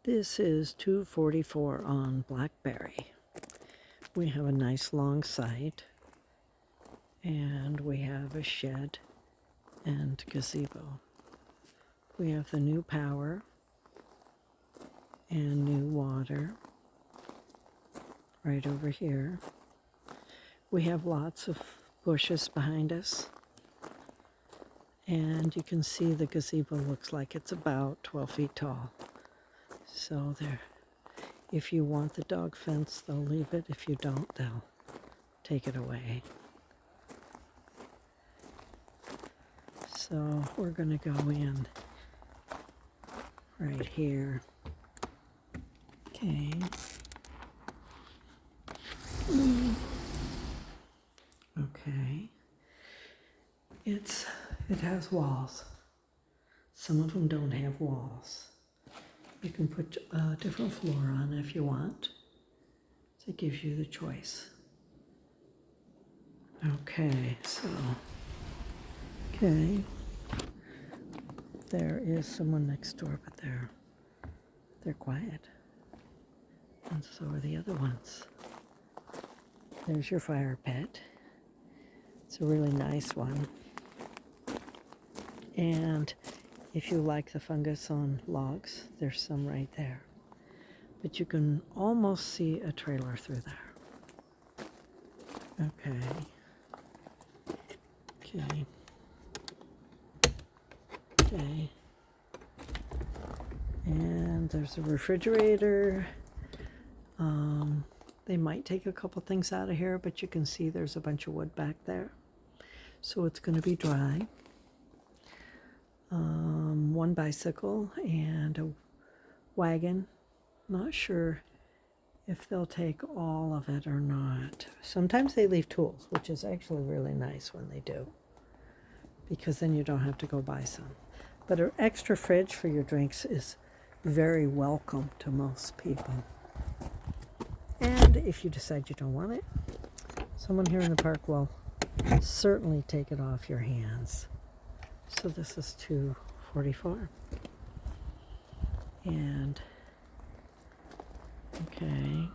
This is 244 on Blackberry. We have a nice long site, and we have a shed and gazebo. We have the new power and new water right over here. We have lots of bushes behind us, and you can see the gazebo looks like it's about 12 feet tall. So there, if you want the dog fence, they'll leave it. If you don't, they'll take it away. So we're going to go in right here. Okay. Okay. It has walls. Some of them don't have walls. You can put a different floor on if you want. So it gives you the choice. Okay, so, okay. There is someone next door, but they're quiet. And so are the other ones. There's your fire pit. It's a really nice one. And if you like the fungus on logs, there's some right there. But you can almost see a trailer through there. Okay. Okay. Okay. And there's a refrigerator. They might take a couple things out of here, but you can see there's a bunch of wood back there. So it's going to be dry. One bicycle and a wagon. Not sure if they'll take all of it or not. Sometimes they leave tools, which is actually really nice when they do, because then you don't have to go buy some. But an extra fridge for your drinks is very welcome to most people. And if you decide you don't want it, someone here in the park will certainly take it off your hands. So this is 244. And okay.